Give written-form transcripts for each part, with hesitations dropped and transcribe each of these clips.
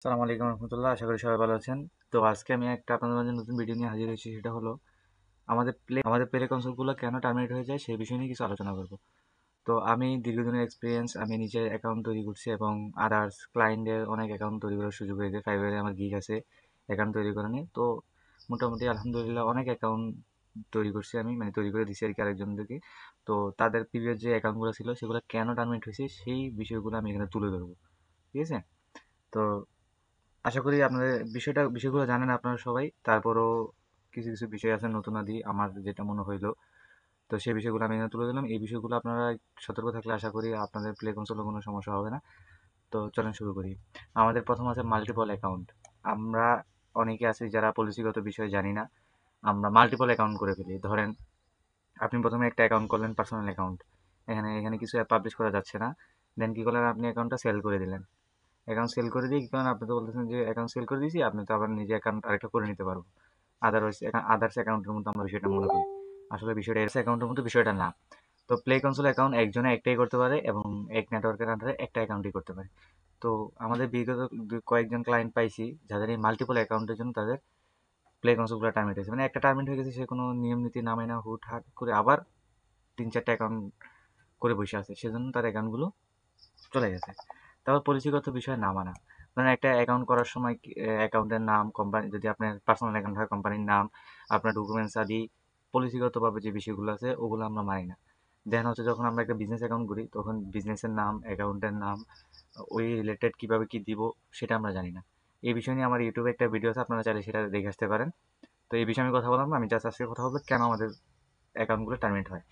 আসসালামু আলাইকুম রহমতুল্লাহ, আশা করি সবাই ভালো আছেন। তো আজকে আমি একটা আপনাদের মাঝে নতুন ভিডিও নিয়ে হাজির হয়েছি। সেটা হলো আমাদের প্লে কনসোলগুলো কেন টার্মিনেট হয়ে যায় সেই বিষয় নিয়ে কিছু আলোচনা করব। তো আমি দীর্ঘদিনের এক্সপিরিয়েন্স, আমি নিজের অ্যাকাউন্ট তৈরি করছি এবং আদার্স ক্লায়েন্টের অনেক অ্যাকাউন্ট তৈরি করার সুযোগ হয়েছে। ফাইবারে আমার গিগ আছে অ্যাকাউন্ট তৈরি করে নিয়ে। তো মোটামুটি আলহামদুলিল্লাহ অনেক অ্যাকাউন্ট তৈরি করছি আমি, মানে তৈরি করে দিছি আর কি আরেকজনদেরকে। তো তাদের প্রিভিয়াস যে অ্যাকাউন্টগুলো ছিল সেগুলো কেন টার্মিনেট হয়েছে সেই বিষয়গুলো আমি এখানে তুলে ধরবো। ঠিক আছে? তো আশা করি আপনাদের বিষয়গুলো জানেন আপনারা সবাই। তারপরও কিছু কিছু বিষয় আছে নতুনাদি আমার যেটা মনে হইলো, তো সেই বিষয়গুলো আমি এখানে তুলে দিলাম। এই বিষয়গুলো আপনারা সতর্ক থাকলে আশা করি আপনাদের প্লে কনসোলে কোনো সমস্যা হবে না। তো চলেন শুরু করি। আমাদের প্রথম আছে মাল্টিপল অ্যাকাউন্ট। আমরা অনেকে আছি যারা পলিসিগত বিষয় জানি না, আমরা মাল্টিপল অ্যাকাউন্ট করে ফেলি। ধরেন আপনি প্রথমে একটা অ্যাকাউন্ট করলেন, পার্সোনাল অ্যাকাউন্ট, এখানে এখানে কিছু পাবলিশ করা যাচ্ছে না। দেন কি করলেন, আপনি অ্যাকাউন্টটা সেল করে দিলেন। অ্যাকাউন্ট সেল করে দিয়ে কি করেন, আপনি তো বলতেছেন যে অ্যাকাউন্ট সেল করে দিয়েছি, আপনি তো আবার নিজে অ্যাকাউন্ট আরেকটা করে নিতে পারবো। আদার্স অ্যাকাউন্টের মতো আমরা বিষয়টা মনে করি। আসলে বিষয়টা এস অ্যাকাউন্টের মতো বিষয়টা না। তো প্লে কনসোল অ্যাকাউন্ট একজনে একটাই করতে পারে এবং এক নেটওয়ার্কের আন্ডারে একটা অ্যাকাউন্টই করতে পারে। তো আমাদের বিগত কয়েকজন ক্লায়েন্ট পাইছি যাদের এই মাল্টিপল অ্যাকাউন্টের জন্য তাদের প্লে কনসোলগুলো টার্মিনেট হয়েছে। মানে একটা টার্মিনেট হয়ে গেছে, সে কোনো নিয়ম নীতি না মেনে হুট হাট করে আবার 3-4টা অ্যাকাউন্ট করে বসে আছে, সেজন্য তার অ্যাকাউন্টগুলো চলে গেছে। তারপর পলিসিগত বিষয় না মানা। ধরেন একটা অ্যাকাউন্ট করার সময় অ্যাকাউন্টের নাম, কোম্পানি যদি আপনার পার্সোনাল অ্যাকাউন্ট হয় কোম্পানির নাম, আপনার ডকুমেন্টস আদি পলিসিগতভাবে যে বিষয়গুলো আছে ওগুলো আমরা মানি না। দেন হচ্ছে যখন আমরা একটা বিজনেস অ্যাকাউন্ট করি তখন বিজনেসের নাম, অ্যাকাউন্টের নাম, ওই রিলেটেড কীভাবে কী দিব সেটা আমরা জানি না। এই বিষয় নিয়ে আমার ইউটিউবে একটা ভিডিও আছে, আপনারা চাইলে সেটা দেখে আসতে পারেন। তো এই বিষয়ে আমি কথা বললাম না, আমি জাস্ট আজকে কথা বলবো কেন আমাদের অ্যাকাউন্টগুলো টার্মিনেট হয়।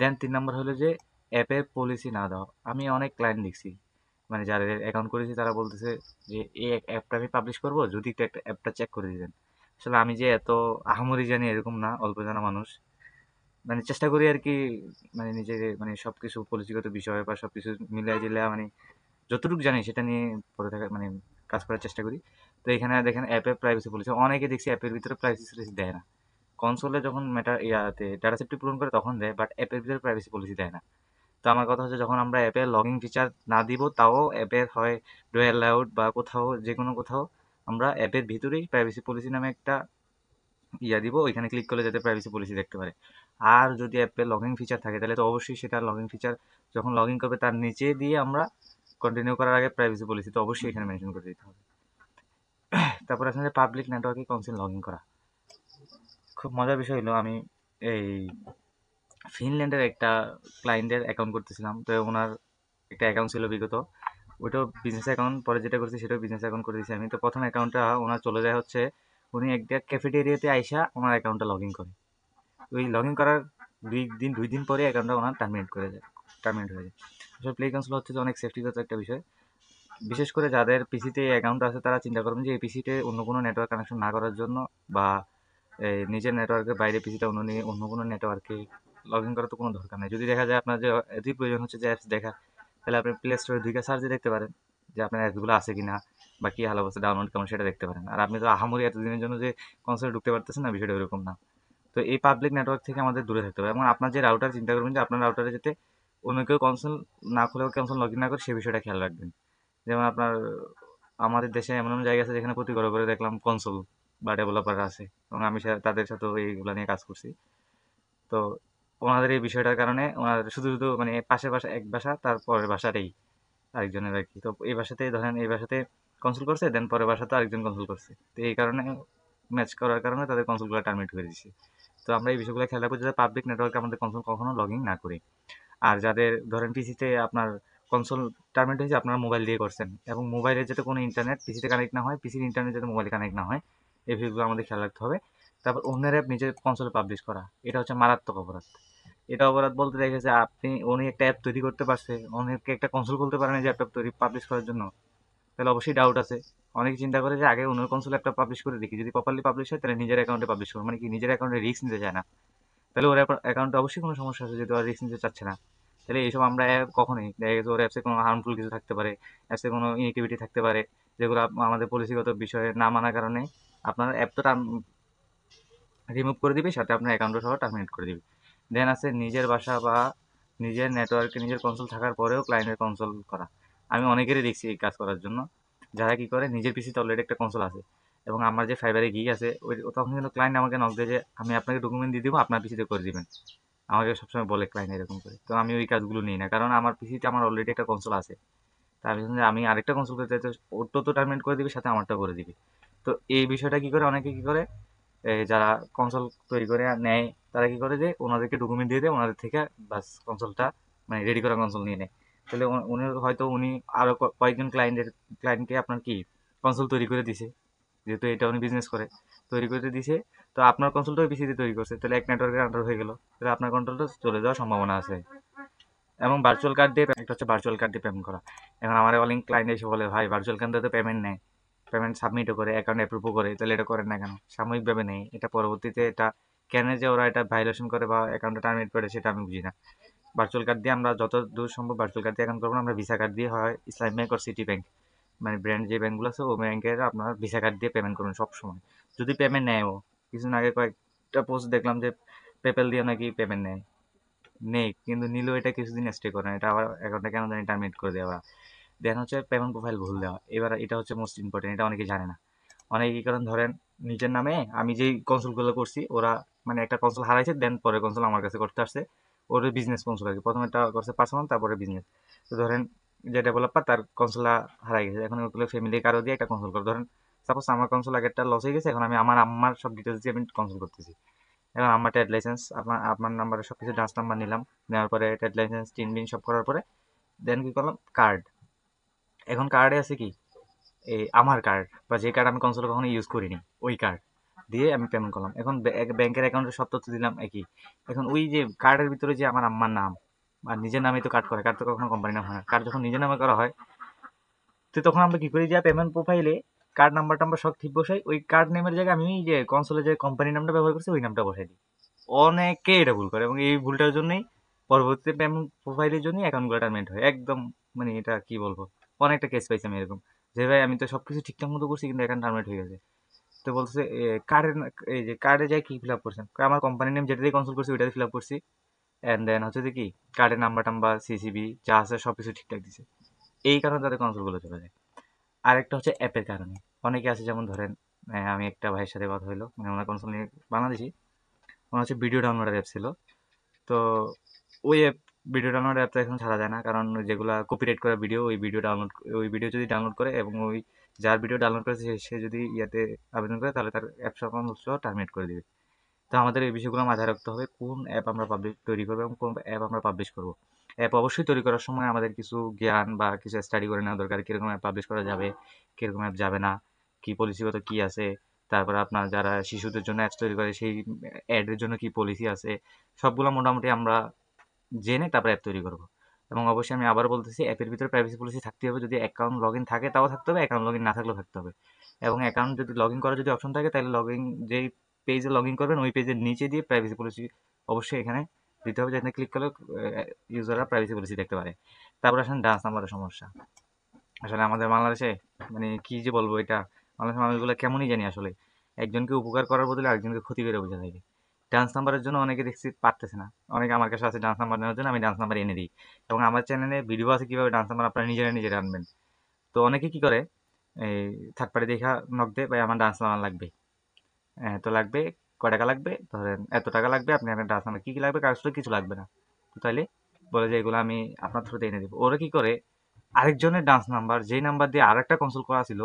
দেন 3 নম্বর হলো যে অ্যাপের পলিসি না দেওয়া। আমি অনেক ক্লায়েন্ট দেখছি, মানে যাদের অ্যাকাউন্ট করেছি তারা বলতেছে যে এই অ্যাপটা আমি পাবলিশ করবো, যদি একটু একটা অ্যাপটা চেক করে দিতেন। আসলে আমি যে এত আহামরি জানি এরকম না, অল্প জানা মানুষ। মানে চেষ্টা করি আর কি, মানে নিজের মানে সব কিছু পলিসিগত বিষয় বা সব কিছু মিলাই জিলা মানে যতটুকু জানি সেটা নিয়ে পড়ে থাকা মানে কাজ করার চেষ্টা করি। তো এখানে দেখেন অ্যাপের প্রাইভেসি পলিসি, অনেকে দেখছি অ্যাপের ভিতরে প্রাইভেসি পলিসি দেয় না। কনসোলে যখন ইয়াতে ডাটা সেফটি পূরণ করে তখন দেয়, বাট অ্যাপের ভিতরে প্রাইভেসি পলিসি দেয় না। তো আমার কথা হচ্ছে যখন আমরা অ্যাপে লগইন ফিচার না দিব, তাও অ্যাপের হয় ডু অ্যালাউড বা কোথাও যে কোনো কোথাও আমরা অ্যাপের ভিতরেই প্রাইভেসি পলিসি নামে একটা দিব, ওইখানে ক্লিক করলে যাতে প্রাইভেসি পলিসি দেখতে পারে। আর যদি অ্যাপে লগইন ফিচার থাকে তাহলে তো অবশ্যই সেটা লগইন ফিচার যখন লগ ইন করবে তার নিচে দিয়ে আমরা কন্টিনিউ করার আগে প্রাইভেসি পলিসি তো অবশ্যই এখানে মেনশন করে দিতে হবে। তারপর আসলে পাবলিক নেটওয়ার্কে কনসেন্ট লগ ইন করা খুব মজার বিষয় হলো, আমি এই ফিনল্যান্ডের একটা ক্লায়েন্টের অ্যাকাউন্ট করতেছিলাম। তো ওনার একটা অ্যাকাউন্ট ছিল বিগত, ওইটাও বিজনেস অ্যাকাউন্ট, পরে যেটা করছি সেটাও বিজনেস অ্যাকাউন্ট করে দিয়েছি আমি। তো প্রথম অ্যাকাউন্টটা ওনার চলে যায় হচ্ছে, উনি একটা ক্যাফেটেরিয়াতে আইসা ওনার অ্যাকাউন্টটা লগ ইন করে। ওই লগ ইন করার 2 দিন পরে অ্যাকাউন্টটা ওনার টার্মিনেট হয়ে যায়। আসলে প্লে কনসোল হচ্ছে যে অনেক সেফটিগত একটা বিষয়। বিশেষ করে যাদের পিসিতে অ্যাকাউন্ট আছে তারা চিন্তা করবেন যে এই পিসিতে অন্য কোনো নেটওয়ার্ক কানেকশন না করার জন্য, বা এই নিজের নেটওয়ার্কের বাইরে পিসিটা অন্য কোনো নেটওয়ার্কে লগ ইন করার তো কোনো দরকার নেই। যদি দেখা যায় আপনার যে এতই প্রয়োজন হচ্ছে যে অ্যাপস দেখা, তাহলে আপনি প্লে স্টোরে ঢুকে সার্চ দিয়ে দেখতে পারেন যে আপনার অ্যাপসগুলো আছে কিনা বা কী হাল অবস্থা, ডাউনলোড কেমন সেটা দেখতে পারেন। আর আপনি তো আহামরি এতদিনের জন্য যে কনসোলে ঢুকতে পারতেছেন না, বিষয়টা এরকম না। তো এই পাবলিক নেটওয়ার্ক থেকে আমাদের দূরে থাকতে হবে এবং আপনার যে রাউটার, চিন্তা করবেন যে আপনার রাউটারে যাতে অন্য কেউ কনসোল না খুলেও কনসোল লগ ইন না করে সে বিষয়টা খেয়াল রাখবেন। যেমন আপনার আমাদের দেশে এমন এমন জায়গা আছে যেখানে প্রতি ঘরে ঘরে দেখলাম কনসোল বা ডেভেলপার আছে, এবং আমি তাদের সাথেও এইগুলো নিয়ে কাজ করছি। তো ওনাদের এই বিষয়টার কারণে ওনাদের শুধু শুধু মানে পাশের বাসা এক বাসা, তারপরের বাসাটাই আরেকজনের আর কি। তো এই বাসাতে ধরেন এই বাসাতে কনসোল করছে, দেন পরের বাসাতে আরেকজন কনসোল করছে, তো এই কারণে ম্যাচ করার কারণে তাদের কনসোলগুলো টার্মিনেট করে দিচ্ছে। তো আমরা এই বিষয়গুলো খেয়াল রাখবো যাতে পাবলিক নেটওয়ার্কে আমাদের কনসোল কখনো লগ ইন না করি। আর যাদের ধরেন পিসিতে আপনার কনসোল টার্মিনেট হয়েছে, আপনার মোবাইল দিয়ে করছেন এবং মোবাইলের যাতে কোনো ইন্টারনেট পিসিতে কানেক্ট না হয়, পিসির ইন্টারনেট যাতে মোবাইলে কানেক্ট না হয়, এই বিষয়গুলো আমাদের খেয়াল রাখতে হবে। তারপর অন্যের অ্যাপ নিজের কনসোলে পাবলিশ করা, এটা হচ্ছে মারাত্মক অপরাধ। এটা অপরাধ বলতে দেখেছে উনি একটা অ্যাপ তৈরি করতে পারছে, অনেককে একটা কনসোল খুলতে পারে না যে অ্যাপটা তৈরি পাবলিশ করার জন্য, তাহলে অবশ্যই ডাউট আছে। অনেকে চিন্তা করে যে আগে অন্যের কনসোলে একটা পাবলিশ করে দেখি, যদি প্রপারলি পাবলিশ হয় তাহলে নিজের অ্যাকাউন্টে পাবলিশ করবো, মানে কি নিজের অ্যাকাউন্টে রিস্ক নিতে চায় না। তাহলে ওর অ্যাকাউন্টে অবশ্যই কোনো সমস্যা আছে যেহেতু আর রিস্ক নিতে চাচ্ছে না। তাহলে এইসব আমরা কখনোই দেখা গেছে ওর অ্যাপসে কোনো হার্মফুল কিছু থাকতে পারে, অ্যাপসে কোনো ইনেক্টিভিটি থাকতে পারে, যেগুলো আমাদের পলিসিগত বিষয়ে না মানার কারণে আপনার অ্যাপ তো রিমুভ করে দিবে, সাথে আপনার অ্যাকাউন্টও সহ টার্মিনেট করে দিবে। দেন আছে নিজের বাসা বা নিজের নেটওয়ার্কে নিজের কনসোল থাকার পরেও ক্লায়েন্টের কনসোল করা। আমি অনেকেরই দেখছি এই কাজ করার জন্য। যারা কি করে নিজের পিসিতে অলরেডি একটা কনসোল আছে, এবং আমার যে ফাইবারে গিগ আছে ওই তখন কিন্তু ক্লায়েন্ট আমাকে নক দেয় যে আমি আপনাকে ডকুমেন্ট দিয়ে দিব, আপনার পিসিতে করে দিবেন। আমাকে সবসময় বলে ক্লায়েন্ট এরকম করে। তো আমি ওই কাজগুলো নিই না, কারণ আমার পিসিতে আমার অলরেডি একটা কনসোল আছে। তার জন্য আমি আরেকটা কনসোল করতে চাই, তো ওরটা তো টার্মিনেট করে দিবে, সাথে আমারটা করে দিবে। তো এই বিষয়টা কি করে, অনেকে কি করে, যারা কনসোল তৈরি করে নেয় তারা কি করে যে ওনাদেরকে ডকুমেন্ট দিয়ে দেয়, ওনাদের থেকে বাস কনসোলটা মানে রেডি করা কনসোল নিয়ে নেয়। তাহলে উনি হয়তো উনি আরো কয়েকজন ক্লায়েন্টকে আপনার কি কনসোল তৈরি করে দিছে, যেহেতু এটা উনি বিজনেস করে, তৈরি করে দিছে। তো আপনার কনসোলটা ওই পিসিতে তৈরি করছে, তাহলে এক নেটওয়ার্কের আন্ডার হয়ে গেল, তাহলে আপনার কন্ট্রোলটা চলে যাওয়ার সম্ভাবনা আছে। এবং ভার্চুয়াল কার্ড দিয়ে একটা হচ্ছে ভার্চুয়াল কার্ড দিয়ে পেমেন্ট করা। এখন আমার অনেক ক্লায়েন্ট এসে বলে, ভাই ভার্চুয়াল কার্ড দিয়ে তো পেমেন্ট নেয়, পেমেন্ট সাবমিটও করে, অ্যাকাউন্ট অ্যাপ্রুভও করে, তাহলে এটা করেন না কেন? সাময়িকভাবে নেই, এটা পরবর্তীতে এটা কেন যে ওরা এটা ভাইলেশন করে বা অ্যাকাউন্টটা টার্মিনেট করে সেটা আমি বুঝি না। ভার্চুয়াল কার্ড দিয়ে আমরা যত দূর সম্ভব ভার্চুয়াল কার্ড দিয়ে অ্যাকাউন্ট করবো না, আমরা ভিসা কার্ড দিয়ে, হয় ইসলাম ব্যাংক আর সিটি ব্যাংক, মানে ব্র্যান্ড যে ব্যাংকগুলো আছে ওই ব্যাংকের আপনার ভিসা কার্ড দিয়ে পেমেন্ট করুন সব সময়। যদি পেমেন্ট নেয়, ও কিছুদিন আগে কয়েকটা পোস্ট দেখলাম যে পেপ্যাল দিয়ে নাকি পেমেন্ট নেয়, নেই কিন্তু নিলেও এটা কিছুদিন স্টে করে না, এটা আবার অ্যাকাউন্টটা কেন জানি টার্মিনেট করে দেওয়া। দেন হচ্ছে পেমেন্ট প্রোফাইল ভুল দেওয়া, এবার এটা হচ্ছে মোস্ট ইম্পর্টেন্ট, এটা অনেকে জানে না। অনেকে কি করেন, ধরেন নিজের নামে আমি যেই কনসোলগুলো করছি, ওরা মানে একটা কনসোল হারাইছে, দেন পরে কনসোল আমার কাছে করতে আসছে, ওর বিজনেস কনসোল আর কি, প্রথমে একটা করছে পার্সোনাল, তারপরে বিজনেস। তো ধরেন যে ডেভেলপার তার কনসোলটা হারাই গেছে, এখন ওগুলো ফ্যামিলি কারো দিয়ে একটা কনসোল করে, ধরেন সাপোজ আমার কনসোল আগেরটা লস হয়ে গেছে, এখন আমি আমার আম্মার সব ডিটেলস দিয়ে আমি কনসোল করতেছি। এখন আমার ট্রেড লাইসেন্স, আপনার নাম্বারে সব কিছু ডান্স নাম্বার নিলাম, নেওয়ার পরে ট্রেড লাইসেন্স টিন বিন সব করার পরে দেন কি করলাম, কার্ড। এখন কার্ডে আছে কি, এই আমার কার্ড বা যে কার্ড আমি কনসোলে কখনো ইউজ করিনি, ওই কার্ড দিয়ে আমি পেমেন্ট করলাম। এখন ব্যাংকের অ্যাকাউন্টের সব তথ্য দিলাম একই। এখন ওই যে কার্ডের ভিতরে যে আমার আম্মার নাম আর নিজের নামে তো কার্ড করে, কার্ড তো কখনো কোম্পানি নাম হয় না, কার্ড যখন নিজের নামে করা হয়, তো তখন আমরা কি করি, যে পেমেন্ট প্রোফাইলে কার্ড নাম্বার টাম্বার সব ঠিক বসাই, ওই কার্ড নেমের জায়গায় আমি যে কনসোলে যে কোম্পানির নামটা ব্যবহার করছি ওই নামটা বসাই দিই। অনেকে এটা ভুল করে, এবং এই ভুলটার জন্যই পরবর্তীতে পেমেন্ট প্রোফাইলের জন্য অ্যাকাউন্টগুলো টার্মিনেট হয় একদম। মানে এটা কি বলবো, অনেকটা কেস পাইছি আমি এরকম, যে ভাই আমি তো সবকিছু ঠিকঠাক মতো করছি কিন্তু অ্যাকাউন্ট টার্মিনেট হয়ে গেছে। তো বলছে কার্ডের, এই যে কার্ডে যাই কি ফিল আপ করছেন, আমার কোম্পানির নেম যেটা দিয়ে কনসোল করছি ওইটাতে ফিল আপ করছি, অ্যান্ড দেন হচ্ছে যে কি কার্ডের নাম্বার টাম্বার সিসিবি যা আছে সব কিছু ঠিকঠাক দিছে, এই কারণে তাদের কনসোলগুলো চলে যায়। আরেকটা হচ্ছে অ্যাপের কারণে। অনেকে আছে যেমন ধরেন, আমি একটা ভাইয়ের সাথে কথা হইলো, মানে ওনার কনসোল নিয়ে, বাংলাদেশি, ওনার হচ্ছে ভিডিও ডাউনলোডের অ্যাপ ছিল। তো ওই অ্যাপ, ভিডিও ডাউনলোড অ্যাপ তো এখন ছাড়া যায় না, কারণ যেগুলা কপিরাইট করা ভিডিও, ওই ভিডিও যদি ডাউনলোড করে এবং ওই যার ভিডিও ডাউনলোড করেছে সে যদি ইয়াতে আবেদন করে, তাহলে তার অ্যাপ সব টার্মিনেট করে দিবে। তো আমাদের এই বিষয়গুলো মাথায় রাখতে হবে, কোন অ্যাপ আমরা তৈরি করবো এবং কোন অ্যাপ আমরা পাবলিশ করবো। অ্যাপ অবশ্যই তৈরি করার সময় আমাদের কিছু জ্ঞান বা কিছু স্টাডি করে নেওয়া দরকার, কিরকম অ্যাপ পাবলিশ করা যাবে, কিরকম অ্যাপ যাবে না, কি পলিসিগত কি আছে, তারপর আপনার যারা শিশুদের জন্য অ্যাপস তৈরি করে সেই অ্যাডের জন্য কি পলিসি আছে, সবগুলো মোটামুটি আমরা জেনে তারপর অ্যাপ তৈরি করবো। এবং অবশ্যই আমি আবার বলতেছি, অ্যাপের ভিতরে প্রাইভেসি পলিসি থাকতে হবে, যদি অ্যাকাউন্ট লগ ইন থাকে তাও থাকতে হবে, অ্যাকাউন্ট লগ ইন না থাকলেও থাকতে হবে। এবং অ্যাকাউন্ট যদি লগ ইন করার যদি অপশন থাকে, তাহলে লগ ইন যেই পেজে লগ ইন করবেন ওই পেজের নিচে দিয়ে প্রাইভেসি পলিসি অবশ্যই এখানে দিতে হবে, যেখানে ক্লিক করলে ইউজাররা প্রাইভেসি পলিসি দেখতে পারে। তারপর আসেন ডান্স নাম্বারের সমস্যা। আসলে আমাদের বাংলাদেশে মানে কি যে বলবো, এটা বাংলাদেশের মানুষগুলো কেমনই জানি আসলে, একজনকে উপকার করার বদলে আরেকজনকে ক্ষতি করে বোঝা থাকে। ডান্স নাম্বারের জন্য অনেকে দেখছি পারতেছে না, অনেকে আমার কাছে আছে ডান্স নাম্বার নেওয়ার জন্য, আমি ডান্স নাম্বার এনে দিই। এবং আমার চ্যানেলে ভিডিও আছে কিভাবে ডান্স নাম্বার আপনারা নিজেরা আনবেন। তো অনেকে কি করে, এই থার্ড পার্টি দেখা নক দেয়, ভাই আমার ডান্স নাম্বার লাগবে, তো লাগবে, কয় টাকা লাগবে, ধরেন এত টাকা লাগবে, আপনি আপনার ডান্স নাম্বার কী কী লাগবে, কাগজটা কিছু লাগবে না। তো তাইলে বলে যে এগুলো আমি আপনার থ্রুতে এনে দেবো। ওরা কি করে, আরেকজনের ডান্স নাম্বার যেই নাম্বার দিয়ে আরেকটা কনসোল করা ছিল,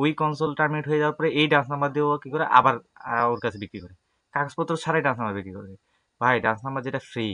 ওই কনসোল টার্মিনেট হয়ে যাওয়ার পরে এই ডান্স নাম্বার দিয়ে ও কি করে আবার ওর কাছে বিক্রি করে, কাগজপত্র ছাড়াই ডান্স নাম্বার বিক্রি করে। ভাই ডান্স নাম্বার যেটা ফ্রি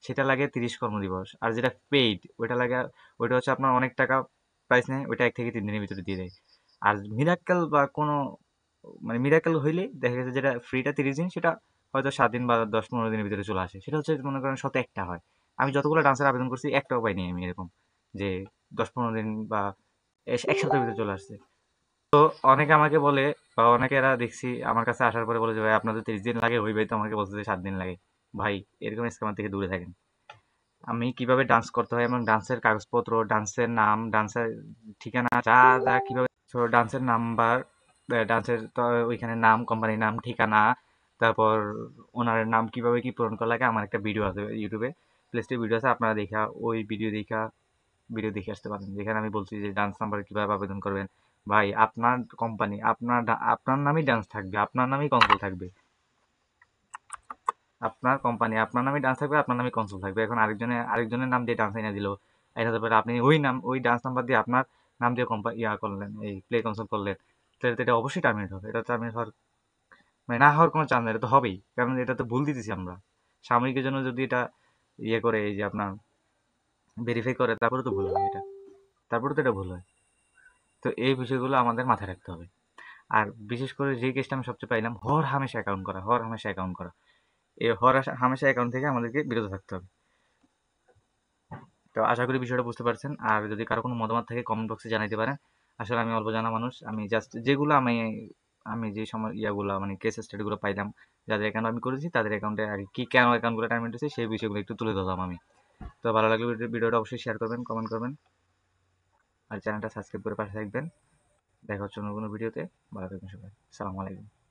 সেটা লাগে 30 কর্মদিবস, আর যেটা পেইড ওইটা লাগে, ওইটা হচ্ছে আপনার অনেক টাকা প্রাইস নেয়, ওইটা 1 থেকে 3 দিনের ভিতরে দিয়ে দেয়। আর মিরাক্কেল বা কোনো মানে মিরাক্কেল হইলে দেখা গেছে যেটা ফ্রিটা 30 দিন, সেটা হয়তো 7 দিন বা 10-15 দিনের ভিতরে চলে আসে, সেটা হচ্ছে মনে করেন শত একটা হয়। আমি যতগুলো ডান্সের আবেদন করছি একটাও পাইনি আমি এরকম, যে 10-15 দিন বা এক সপ্তাহের ভিতরে চলে আসছে। তো অনেকে আমাকে বলে, বা অনেকে এরা দেখছি আমার কাছে আসার পরে বলে যে ভাই আপনার তো 30 দিন লাগে, ওই ভাই তো আমাকে বলছে যে 7 দিন লাগে। ভাই এরকম স্ক্যামার থেকে দূরে থাকেন। আমি কিভাবে ডান্স করতে হয় এবং ডান্সের কাগজপত্র, ডান্সের নাম, ডান্সের ঠিকানা, যা যা কিভাবে, ডান্সের নাম্বার, ডান্সের তো ওইখানে নাম, কোম্পানির নাম, ঠিকানা, তারপর ওনার নাম কিভাবে কি পূরণ করা লাগে, আমার একটা ভিডিও আছে ইউটিউবে, প্লেলিস্টে ভিডিও আছে, আপনারা দেখা ওই ভিডিও দেখে আসতে পারেন, যেখানে আমি বলছি যে ডান্স নাম্বার কিভাবে আবেদন করবেন, ভাই আপনার কোম্পানি, আপনার নামই ডান্স থাকবে, আপনার নামই কনসোল থাকবে। আপনার কোম্পানি, আপনার নামই ডান্স থাকবে, আপনার নামই কনসোল থাকবে। এখন আরেকজনের নাম দিয়ে ডান্স এনে দিল, এটা তারপরে আপনি ওই ডান্স নাম্বার দিয়ে আপনার নাম দিয়ে করলেন, এই প্লে কনসোল করলেন, তাহলে তো এটা অবশ্যই টার্মিনেট হবে। এটা টার্মিনেট হওয়ার মানে না হওয়ার কোনো চান্স নেই, এটা তো হবেই, কারণ এটা তো ভুল দিতেছি আমরা। সাময়িকের জন্য যদি এটা করে, এই যে আপনার ভেরিফাই করে, তারপরে তো ভুল হয় এটা, তারপরে তো এটা ভুল হয়। তো এই বিষয়গুলো আমাদের মাথায় রাখতে হবে। আর বিশেষ করে যে কেসটা আমি সবচেয়ে পাইলাম, হর হামেশা অ্যাকাউন্ট করা, এই হামেশা অ্যাকাউন্ট থেকে আমাদেরকে বিরত থাকতে হবে। তো আশা করি বিষয়টা বুঝতে পারছেন। আর যদি কারো কোনো মতামত থাকে কমেন্ট বক্সে জানাতে পারেন। আসলে আমি অল্প জানা মানুষ, আমি জাস্ট যেগুলো আমি যে সময় মানে কেস স্টাডিগুলো পাইলাম, যাদের অ্যাকাউন্ট আমি করেছি তাদের অ্যাকাউন্টে আর কি কেন অ্যাকাউন্টগুলো টার্মিনেট হয়েছে সেই বিষয়গুলো একটু তুলে ধরলাম আমি। তো ভালো লাগলে ভিডিওটা অবশ্যই শেয়ার করবেন, কমেন্ট করবেন, আর চ্যানেলটা সাবস্ক্রাইব করে পাশে থাকবেন। দেখা হচ্ছে অন্য কোনো ভিডিওতে। ভালো থাকবেন সবাই। আসসালামু আলাইকুম।